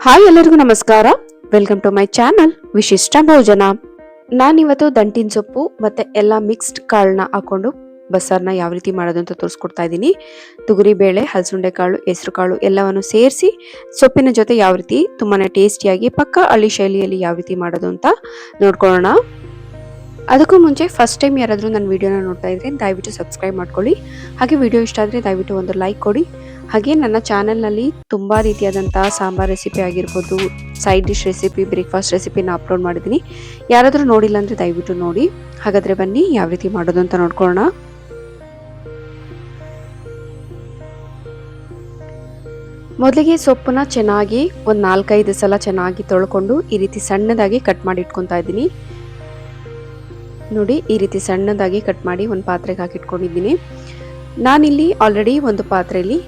Hi ಎಲ್ಲರಿಗೂ ನಮಸ್ಕಾರ. Welcome to my channel ವಿಶಿಷ್ಟ ಭೋಜನ. ನಾನಿವತ್ತು ದಂಟಿನ ಸೊಪ್ಪು ಮತ್ತೆ ಎಲ್ಲ ಮಿಕ್ಸ್ಡ್ ಕಾಳನ್ನ ಹಾಕೊಂಡು ಬಸ್ಸಾರ್ನ ಯಾವ ರೀತಿ ಮಾಡೋದು ಅಂತ ತೋರಿಸ್ಕೊಡ್ತಾ ಇದ್ದೀನಿ. ತೊಗರಿ ಬೇಳೆ, ಹಲಸುಂಡೆ ಕಾಳು, ಹೆಸರು ಕಾಳು ಎಲ್ಲವನ್ನು ಸೇರಿಸಿ ಸೊಪ್ಪಿನ ಜೊತೆ ಯಾವ ರೀತಿ ತುಂಬಾನೇ ಟೇಸ್ಟಿಯಾಗಿ ಪಕ್ಕಾ ಹಳ್ಳಿ ಶೈಲಿಯಲ್ಲಿ ಯಾವ ರೀತಿ ಮಾಡೋದು ಅಂತ ನೋಡ್ಕೊಳ್ಳೋಣ. ಅದಕ್ಕೂ ಮುಂಚೆ ಫಸ್ಟ್ ಟೈಮ್ ಯಾರಾದರೂ ನನ್ನ ವಿಡಿಯೋನ ನೋಡ್ತಾ ಇದ್ರೆ ದಯವಿಟ್ಟು ಸಬ್ಸ್ಕ್ರೈಬ್ ಮಾಡ್ಕೊಳ್ಳಿ. ಹಾಗೆ ವಿಡಿಯೋ ಇಷ್ಟ ಆದರೆ ದಯವಿಟ್ಟು ಒಂದು ಲೈಕ್ ಕೊಡಿ. ಹಾಗೆ ನನ್ನ ಚಾನಲ್ನಲ್ಲಿ ತುಂಬ ರೀತಿಯಾದಂತಹ ಸಾಂಬಾರ್ ರೆಸಿಪಿ ಆಗಿರ್ಬೋದು, ಸೈಡ್ ಡಿಶ್ ರೆಸಿಪಿ, ಬ್ರೇಕ್ಫಾಸ್ಟ್ ರೆಸಿಪಿನ ಅಪ್ಲೋಡ್ ಮಾಡಿದ್ದೀನಿ. ಯಾರಾದರೂ ನೋಡಿಲ್ಲ ಅಂದರೆ ದಯವಿಟ್ಟು ನೋಡಿ. ಹಾಗಾದರೆ ಬನ್ನಿ ಯಾವ ರೀತಿ ಮಾಡೋದು ಅಂತ ನೋಡ್ಕೊಳ್ಳೋಣ. ಮೊದಲಿಗೆ ಸೊಪ್ಪನ್ನ ಚೆನ್ನಾಗಿ ಒಂದು 4-5 ಸಲ ಚೆನ್ನಾಗಿ ತೊಳ್ಕೊಂಡು ಈ ರೀತಿ ಸಣ್ಣದಾಗಿ ಕಟ್ ಮಾಡಿ ಇಟ್ಕೊತಾ ಇದ್ದೀನಿ. ನೋಡಿ, ಈ ರೀತಿ ಸಣ್ಣದಾಗಿ ಕಟ್ ಮಾಡಿ ಒಂದು ಪಾತ್ರೆಗೆ ಹಾಕಿಟ್ಕೊಂಡಿದ್ದೀನಿ. ನಾನಿಲ್ಲಿ ಆಲ್ರೆಡಿ ಒಂದು ಪಾತ್ರೆಯಲ್ಲಿ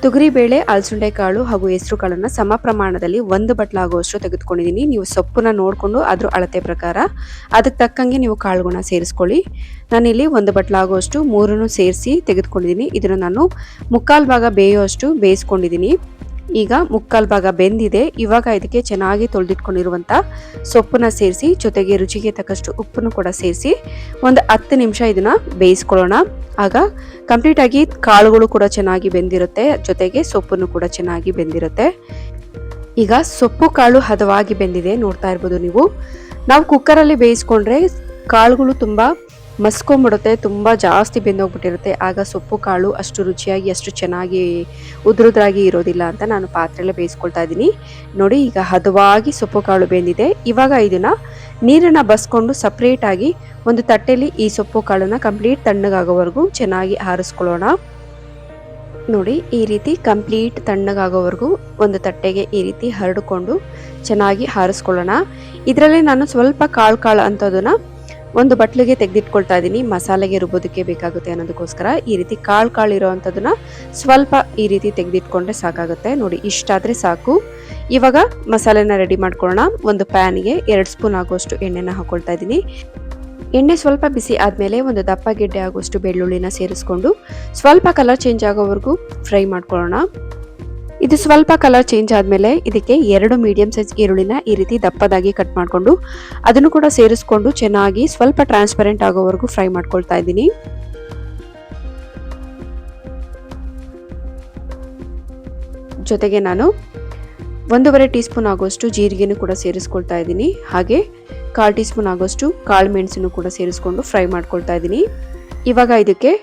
ತೊಗರಿಬೇಳೆ, ಅಲಸಂಡೆ ಕಾಳು ಹಾಗೂ ಹೆಸರು ಕಾಳನ್ನು ಸಮ ಪ್ರಮಾಣದಲ್ಲಿ 1 ಬಟ್ಲಾಗುವಷ್ಟು ತೆಗೆದುಕೊಂಡಿದ್ದೀನಿ. ನೀವು ಸೊಪ್ಪನ್ನ ನೋಡಿಕೊಂಡು ಅದ್ರ ಅಳತೆ ಪ್ರಕಾರ ಅದಕ್ಕೆ ತಕ್ಕಂಗೆ ನೀವು ಕಾಳುಗಳನ್ನ ಸೇರಿಸ್ಕೊಳ್ಳಿ. ನಾನಿಲ್ಲಿ 1 ಬಟ್ಲಾಗುವಷ್ಟು 3 ಸೇರಿಸಿ ತೆಗೆದುಕೊಂಡಿದ್ದೀನಿ. ಇದನ್ನು ನಾನು 1/4 ಭಾಗ ಬೇಯುವಷ್ಟು ಬೇಯಿಸ್ಕೊಂಡಿದ್ದೀನಿ. ಈಗ 1/4 ಭಾಗ ಬೆಂದಿದೆ. ಇವಾಗ ಇದಕ್ಕೆ ಚೆನ್ನಾಗಿ ತೊಳೆದಿಟ್ಕೊಂಡಿರುವಂಥ ಸೊಪ್ಪನ್ನ ಸೇರಿಸಿ ಜೊತೆಗೆ ರುಚಿಗೆ ತಕ್ಕಷ್ಟು ಉಪ್ಪನ್ನು ಕೂಡ ಸೇರಿಸಿ ಒಂದು 10 ನಿಮಿಷ ಇದನ್ನ ಬೇಯಿಸ್ಕೊಳ್ಳೋಣ. ಆಗ ಕಂಪ್ಲೀಟ್ ಆಗಿ ಕಾಳುಗಳು ಕೂಡ ಚೆನ್ನಾಗಿ ಬೆಂದಿರುತ್ತೆ, ಜೊತೆಗೆ ಸೊಪ್ಪನ್ನು ಕೂಡ ಚೆನ್ನಾಗಿ ಬೆಂದಿರುತ್ತೆ. ಈಗ ಸೊಪ್ಪು ಕಾಳು ಹದವಾಗಿ ಬೆಂದಿದೆ, ನೋಡ್ತಾ ಇರ್ಬೋದು ನೀವು. ನಾವು ಕುಕ್ಕರಲ್ಲಿ ಬೇಯಿಸ್ಕೊಂಡ್ರೆ ಕಾಳುಗಳು ತುಂಬ ಮಸ್ಕೊಂಡ್ಬಿಡುತ್ತೆ, ತುಂಬ ಜಾಸ್ತಿ ಬೆಂದೋಗ್ಬಿಟ್ಟಿರುತ್ತೆ. ಆಗ ಸೊಪ್ಪು ಕಾಳು ಅಷ್ಟು ರುಚಿಯಾಗಿ ಅಷ್ಟು ಚೆನ್ನಾಗಿ ಉದುರುದ್ರಾಗಿ ಇರೋದಿಲ್ಲ ಅಂತ ನಾನು ಪಾತ್ರೆಯಲ್ಲೇ ಬೇಯಿಸ್ಕೊಳ್ತಾ ಇದ್ದೀನಿ. ನೋಡಿ, ಈಗ ಹದವಾಗಿ ಸೊಪ್ಪು ಕಾಳು ಬೆಂದಿದೆ. ಇವಾಗ ಇದನ್ನ ನೀರನ್ನು ಬಸ್ಕೊಂಡು ಸಪ್ರೇಟಾಗಿ ಒಂದು ತಟ್ಟೆಯಲ್ಲಿ ಈ ಸೊಪ್ಪು ಕಾಳನ್ನ ಕಂಪ್ಲೀಟ್ ತಣ್ಣಗಾಗೋವರೆಗೂ ಚೆನ್ನಾಗಿ ಆರಿಸ್ಕೊಳ್ಳೋಣ. ನೋಡಿ, ಈ ರೀತಿ ಕಂಪ್ಲೀಟ್ ತಣ್ಣಗಾಗೋವರೆಗೂ ಒಂದು ತಟ್ಟೆಗೆ ಈ ರೀತಿ ಹರಡಿಕೊಂಡು ಚೆನ್ನಾಗಿ ಆರಿಸ್ಕೊಳ್ಳೋಣ. ಇದರಲ್ಲಿ ನಾನು ಸ್ವಲ್ಪ ಕಾಳು ಅಂಥದನ್ನ ಒಂದು ಬಟ್ಲಿಗೆ ತೆಗೆದಿಟ್ಕೊಳ್ತಾ ಇದ್ದೀನಿ. ಮಸಾಲೆಗೆ ರುಬ್ಬೋದಕ್ಕೆ ಬೇಕಾಗುತ್ತೆ ಅನ್ನೋದಕ್ಕೋಸ್ಕರ ಈ ರೀತಿ ಕಾಳು ಇರೋ ಅಂಥದನ್ನ ಸ್ವಲ್ಪ ಈ ರೀತಿ ತೆಗೆದಿಟ್ಕೊಂಡ್ರೆ ಸಾಕಾಗುತ್ತೆ. ನೋಡಿ, ಇಷ್ಟಾದರೆ ಸಾಕು. ಇವಾಗ ಮಸಾಲೆನ ರೆಡಿ ಮಾಡ್ಕೊಳ್ಳೋಣ. ಒಂದು ಪ್ಯಾನ್ಗೆ 2 ಸ್ಪೂನ್ ಆಗುವಷ್ಟು ಎಣ್ಣೆನ ಹಾಕೊಳ್ತಾ ಇದ್ದೀನಿ. ಎಣ್ಣೆ ಸ್ವಲ್ಪ ಬಿಸಿ ಆದಮೇಲೆ ಒಂದು ದಪ್ಪ ಗೆಡ್ಡೆ ಆಗುವಷ್ಟು ಬೆಳ್ಳುಳ್ಳಿನ ಸೇರಿಸ್ಕೊಂಡು ಸ್ವಲ್ಪ ಕಲರ್ ಚೇಂಜ್ ಆಗೋವರೆಗೂ ಫ್ರೈ ಮಾಡ್ಕೊಳ್ಳೋಣ. ಇದು ಸ್ವಲ್ಪ ಕಲರ್ ಚೇಂಜ್ ಆದಮೇಲೆ ಇದಕ್ಕೆ 2 ಮೀಡಿಯಂ ಸೈಜ್ ಈರುಳ್ಳಿನ ಈ ರೀತಿ ದಪ್ಪದಾಗಿ ಕಟ್ ಮಾಡಿಕೊಂಡು ಅದನ್ನು ಕೂಡ ಸೇರಿಸ್ಕೊಂಡು ಚೆನ್ನಾಗಿ ಸ್ವಲ್ಪ ಟ್ರಾನ್ಸ್ಪರೆಂಟ್ ಆಗೋವರೆಗೂ ಫ್ರೈ ಮಾಡ್ಕೊಳ್ತಾ ಇದ್ದೀನಿ. ಜೊತೆಗೆ ನಾನು 1.5 ಟೀ ಸ್ಪೂನ್ ಆಗುವಷ್ಟು ಜೀರಿಗೆನೂ ಕೂಡ ಸೇರಿಸ್ಕೊಳ್ತಾ ಇದ್ದೀನಿ. ಹಾಗೆ 1/4 ಟೀ ಸ್ಪೂನ್ ಆಗುವಷ್ಟು ಕಾಳು ಮೆಣಸನ್ನು ಕೂಡ ಸೇರಿಸ್ಕೊಂಡು ಫ್ರೈ ಮಾಡ್ಕೊಳ್ತಾ ಇದ್ದೀನಿ. ಇವಾಗ ಇದಕ್ಕೆ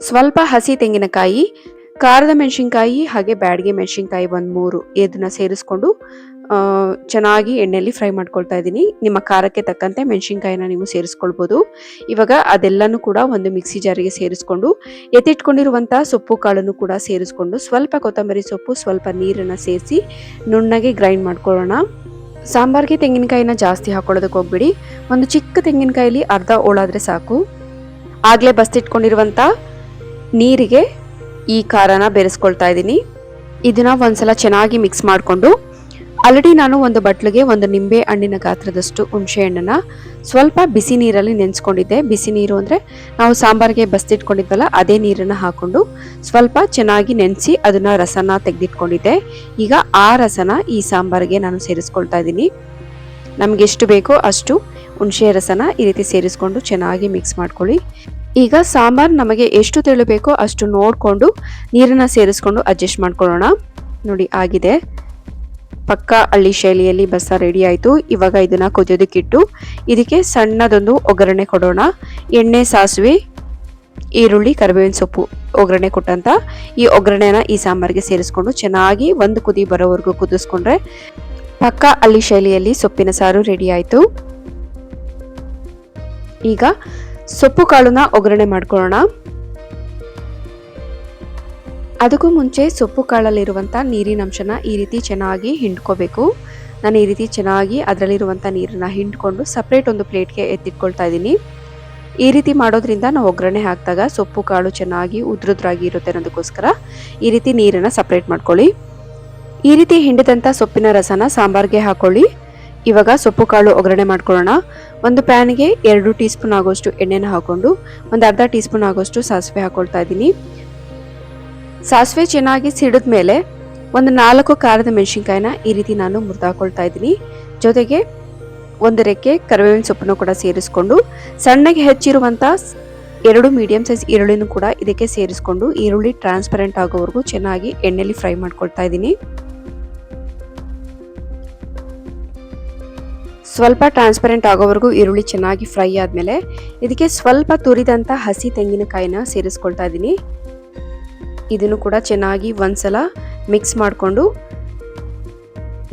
ಸ್ವಲ್ಪ ಹಸಿ ತೆಂಗಿನಕಾಯಿ, ಖಾರದ ಮೆಣಸಿನ್ಕಾಯಿ ಹಾಗೆ ಬ್ಯಾಡಗೆ ಮೆಣಸಿನ್ಕಾಯಿ 1-3 ಇದನ್ನ ಸೇರಿಸ್ಕೊಂಡು ಚೆನ್ನಾಗಿ ಎಣ್ಣೆಯಲ್ಲಿ ಫ್ರೈ ಮಾಡ್ಕೊಳ್ತಾ ಇದ್ದೀನಿ. ನಿಮ್ಮ ಖಾರಕ್ಕೆ ತಕ್ಕಂತೆ ಮೆಣಸಿನ್ಕಾಯಿನ ನೀವು ಸೇರಿಸ್ಕೊಳ್ಬೋದು. ಇವಾಗ ಅದೆಲ್ಲನೂ ಕೂಡ ಒಂದು ಮಿಕ್ಸಿ ಜಾರಿಗೆ ಸೇರಿಸ್ಕೊಂಡು ಎತ್ತಿಟ್ಕೊಂಡಿರುವಂಥ ಸೊಪ್ಪು ಕಾಳನ್ನು ಕೂಡ ಸೇರಿಸ್ಕೊಂಡು ಸ್ವಲ್ಪ ಕೊತ್ತಂಬರಿ ಸೊಪ್ಪು, ಸ್ವಲ್ಪ ನೀರನ್ನು ಸೇರಿಸಿ ನುಣ್ಣಗೆ ಗ್ರೈಂಡ್ ಮಾಡ್ಕೊಳ್ಳೋಣ. ಸಾಂಬಾರ್ಗೆ ತೆಂಗಿನಕಾಯಿನ ಜಾಸ್ತಿ ಹಾಕೊಳ್ಳೋದಕ್ಕೆ ಹೋಗ್ಬಿಡಿ. ಒಂದು ಚಿಕ್ಕ ತೆಂಗಿನಕಾಯಲ್ಲಿ ಅರ್ಧ ಹೋಳಾದರೆ ಸಾಕು. ಆಗಲೇ ಬಸ್ತಿಟ್ಕೊಂಡಿರುವಂಥ ನೀರಿಗೆ ಈ ಖಾರನ ಬೆರೆಸ್ಕೊಳ್ತಾ ಇದ್ದೀನಿ. ಇದನ್ನ ಒಂದ್ಸಲ ಚೆನ್ನಾಗಿ ಮಿಕ್ಸ್ ಮಾಡಿಕೊಂಡು ಆಲ್ರೆಡಿ ನಾನು ಒಂದು ಬಟ್ಲಿಗೆ ಒಂದು ನಿಂಬೆ ಹಣ್ಣಿನ ಗಾತ್ರದಷ್ಟು ಹುಣಸೆ ಹಣ್ಣನ್ನ ಸ್ವಲ್ಪ ಬಿಸಿ ನೀರಲ್ಲಿ ನೆನೆಸ್ಕೊಂಡಿದ್ದೆ. ಬಿಸಿ ನೀರು ಅಂದರೆ ನಾವು ಸಾಂಬಾರಿಗೆ ಬಸ್ತಿಟ್ಕೊಂಡಿದ್ವಲ್ಲ ಅದೇ ನೀರನ್ನು ಹಾಕೊಂಡು ಸ್ವಲ್ಪ ಚೆನ್ನಾಗಿ ನೆನೆಸಿ ಅದನ್ನ ರಸನ ತೆಗೆದಿಟ್ಕೊಂಡಿದ್ದೆ. ಈಗ ಆ ರಸನ ಈ ಸಾಂಬಾರಿಗೆ ನಾನು ಸೇರಿಸ್ಕೊಳ್ತಾ ಇದ್ದೀನಿ. ನಮ್ಗೆ ಎಷ್ಟು ಬೇಕೋ ಅಷ್ಟು ಹುಣಸೆ ರಸನ ಈ ರೀತಿ ಸೇರಿಸ್ಕೊಂಡು ಚೆನ್ನಾಗಿ ಮಿಕ್ಸ್ ಮಾಡ್ಕೊಳ್ಳಿ. ಈಗ ಸಾಂಬಾರ್ ನಮಗೆ ಎಷ್ಟು ತೆಳುಬೇಕೋ ಅಷ್ಟು ನೋಡಿಕೊಂಡು ನೀರನ್ನು ಸೇರಿಸ್ಕೊಂಡು ಅಡ್ಜಸ್ಟ್ ಮಾಡ್ಕೊಳ್ಳೋಣ. ನೋಡಿ, ಆಗಿದೆ. ಪಕ್ಕಾ ಹಳ್ಳಿ ಶೈಲಿಯಲ್ಲಿ ಬಸ್ಸಾರು ರೆಡಿ ಆಯಿತು. ಇವಾಗ ಇದನ್ನು ಕುದಿಯೋದಕ್ಕಿಟ್ಟು ಇದಕ್ಕೆ ಸಣ್ಣದೊಂದು ಒಗ್ಗರಣೆ ಕೊಡೋಣ. ಎಣ್ಣೆ, ಸಾಸಿವೆ, ಈರುಳ್ಳಿ, ಕರಿಬೇವಿನ ಸೊಪ್ಪು ಒಗ್ಗರಣೆ ಕೊಟ್ಟಂತ ಈ ಒಗ್ಗರಣೆನ ಈ ಸಾಂಬಾರಿಗೆ ಸೇರಿಸ್ಕೊಂಡು ಚೆನ್ನಾಗಿ ಒಂದು ಕುದಿ ಬರೋವರೆಗೂ ಕುದಿಸ್ಕೊಂಡ್ರೆ ಪಕ್ಕಾ ಹಳ್ಳಿ ಶೈಲಿಯಲ್ಲಿ ಸೊಪ್ಪಿನ ಸಾರು ರೆಡಿ ಆಯಿತು. ಈಗ ಸೊಪ್ಪು ಕಾಳನ್ನ ಒಗ್ಗರಣೆ ಮಾಡ್ಕೊಳ್ಳೋಣ. ಅದಕ್ಕೂ ಮುಂಚೆ ಸೊಪ್ಪು ಕಾಳಲ್ಲಿರುವಂಥ ನೀರಿನ ಅಂಶನ ಈ ರೀತಿ ಚೆನ್ನಾಗಿ ಹಿಂಡ್ಕೋಬೇಕು. ನಾನು ಈ ರೀತಿ ಚೆನ್ನಾಗಿ ಅದರಲ್ಲಿರುವಂಥ ನೀರನ್ನ ಹಿಂಡ್ಕೊಂಡು ಸಪ್ರೇಟ್ ಒಂದು ಪ್ಲೇಟ್ಗೆ ಎತ್ತಿಟ್ಕೊಳ್ತಾ ಇದ್ದೀನಿ. ಈ ರೀತಿ ಮಾಡೋದ್ರಿಂದ ನಾವು ಒಗ್ಗರಣೆ ಹಾಕಿದಾಗ ಸೊಪ್ಪು ಕಾಳು ಚೆನ್ನಾಗಿ ಉದ್ರುದ್ರಾಗಿ ಇರುತ್ತೆ ಅನ್ನೋದಕ್ಕೋಸ್ಕರ ಈ ರೀತಿ ನೀರನ್ನು ಸಪ್ರೇಟ್ ಮಾಡ್ಕೊಳ್ಳಿ. ಈ ರೀತಿ ಹಿಂಡಿದಂಥ ಸೊಪ್ಪಿನ ರಸನ ಸಾಂಬಾರ್ಗೆ ಹಾಕೊಳ್ಳಿ. ಇವಾಗ ಸೊಪ್ಪು ಕಾಳು ಒಗ್ಗರಣೆ ಮಾಡ್ಕೊಳ್ಳೋಣ. ಒಂದು ಪ್ಯಾನ್ಗೆ 2 ಟೀ ಸ್ಪೂನ್ ಆಗೋಷ್ಟು ಎಣ್ಣೆನ ಹಾಕೊಂಡು ಒಂದು ಅರ್ಧ ಟೀ ಸ್ಪೂನ್ ಆಗೋಷ್ಟು ಸಾಸಿವೆ ಹಾಕೊಳ್ತಾ ಇದ್ದೀನಿ. ಸಾಸಿವೆ ಚೆನ್ನಾಗಿ ಸಿಡಿದ ಮೇಲೆ ಒಂದು 4 ಖಾರದ ಮೆಣಸಿನಕಾಯಿನ ಈ ರೀತಿ ನಾನು ಮುರಿದಾಕೊಳ್ತಾ ಇದ್ದೀನಿ. ಜೊತೆಗೆ ಒಂದು ರೆಕ್ಕೆ ಕರಿಬೇವಿನ ಸೊಪ್ಪನ್ನು ಕೂಡ ಸೇರಿಸ್ಕೊಂಡು ಸಣ್ಣಗೆ ಹೆಚ್ಚಿರುವಂಥ 2 ಮೀಡಿಯಂ ಸೈಜ್ ಈರುಳ್ಳಿನೂ ಕೂಡ ಇದಕ್ಕೆ ಸೇರಿಸ್ಕೊಂಡು ಈರುಳ್ಳಿ ಟ್ರಾನ್ಸ್ಪರೆಂಟ್ ಆಗೋವರೆಗೂ ಚೆನ್ನಾಗಿ ಎಣ್ಣೆಯಲ್ಲಿ ಫ್ರೈ ಮಾಡ್ಕೊಳ್ತಾ ಇದ್ದೀನಿ. ಸ್ವಲ್ಪ ಟ್ರಾನ್ಸ್ಪರೆಂಟ್ ಆಗೋವರೆಗೂ ಈರುಳ್ಳಿ ಚೆನ್ನಾಗಿ ಫ್ರೈ ಆದಮೇಲೆ ಇದಕ್ಕೆ ಸ್ವಲ್ಪ ತುರಿದಂಥ ಹಸಿ ತೆಂಗಿನಕಾಯಿನ ಸೇರಿಸ್ಕೊಳ್ತಾ ಇದ್ದೀನಿ. ಇದನ್ನು ಕೂಡ ಚೆನ್ನಾಗಿ ಒಂದ್ಸಲ ಮಿಕ್ಸ್ ಮಾಡಿಕೊಂಡು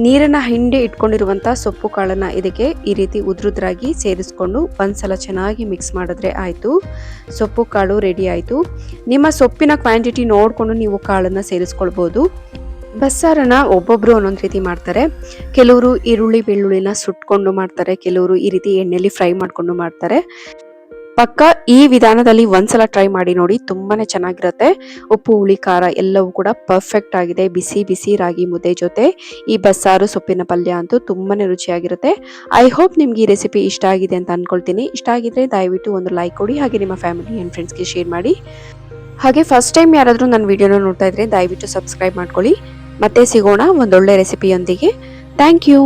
ನೀರನ್ನು ಹಿಂಡಿ ಇಟ್ಕೊಂಡಿರುವಂಥ ಸೊಪ್ಪು ಕಾಳನ್ನು ಇದಕ್ಕೆ ಈ ರೀತಿ ಉದ್ರುದ್ರಾಗಿ ಸೇರಿಸ್ಕೊಂಡು ಒಂದ್ಸಲ ಚೆನ್ನಾಗಿ ಮಿಕ್ಸ್ ಮಾಡಿದ್ರೆ ಆಯಿತು. ಸೊಪ್ಪು ಕಾಳು ರೆಡಿ ಆಯಿತು. ನಿಮ್ಮ ಸೊಪ್ಪಿನ ಕ್ವಾಂಟಿಟಿ ನೋಡಿಕೊಂಡು ನೀವು ಕಾಳನ್ನು ಸೇರಿಸ್ಕೊಳ್ಬೋದು. ಬಸ್ಸಾರನ್ನ ಒಬ್ಬೊಬ್ರು ಒಂದೊಂದು ರೀತಿ ಮಾಡ್ತಾರೆ. ಕೆಲವರು ಈರುಳ್ಳಿ ಬೆಳ್ಳುಳ್ಳಿನ ಸುಟ್ಕೊಂಡು ಮಾಡ್ತಾರೆ, ಕೆಲವರು ಈ ರೀತಿ ಎಣ್ಣೆಯಲ್ಲಿ ಫ್ರೈ ಮಾಡ್ಕೊಂಡು ಮಾಡ್ತಾರೆ. ಪಕ್ಕ ಈ ವಿಧಾನದಲ್ಲಿ ಒಂದ್ಸಲ ಟ್ರೈ ಮಾಡಿ ನೋಡಿ, ತುಂಬಾನೇ ಚೆನ್ನಾಗಿರುತ್ತೆ. ಉಪ್ಪು ಹುಳಿ ಖಾರ ಎಲ್ಲವೂ ಕೂಡ ಪರ್ಫೆಕ್ಟ್ ಆಗಿದೆ. ಬಿಸಿ ಬಿಸಿ ರಾಗಿ ಮುದ್ದೆ ಜೊತೆ ಈ ಬಸ್ಸಾರು ಸೊಪ್ಪಿನ ಪಲ್ಯ ಅಂತೂ ತುಂಬಾನೇ ರುಚಿಯಾಗಿರುತ್ತೆ. ಐ ಹೋಪ್ ನಿಮ್ಗೆ ಈ ರೆಸಿಪಿ ಇಷ್ಟ ಆಗಿದೆ ಅಂತ ಅನ್ಕೊಳ್ತೀನಿ. ಇಷ್ಟ ಆಗಿದ್ರೆ ದಯವಿಟ್ಟು ಒಂದು ಲೈಕ್ ಕೊಡಿ, ಹಾಗೆ ನಿಮ್ಮ ಫ್ಯಾಮಿಲಿ ಅಂಡ್ ಫ್ರೆಂಡ್ಸ್ಗೆ ಶೇರ್ ಮಾಡಿ. ಹಾಗೆ ಫಸ್ಟ್ ಟೈಮ್ ಯಾರಾದರೂ ನನ್ನ ವಿಡಿಯೋನ ನೋಡ್ತಾ ಇದ್ರೆ ದಯವಿಟ್ಟು ಸಬ್ಸ್ಕ್ರೈಬ್ ಮಾಡ್ಕೊಳ್ಳಿ. ಮತ್ತೆ ಸಿಗೋಣ ಒಂದೊಳ್ಳೆ ರೆಸಿಪಿಯೊಂದಿಗೆ. Thank you.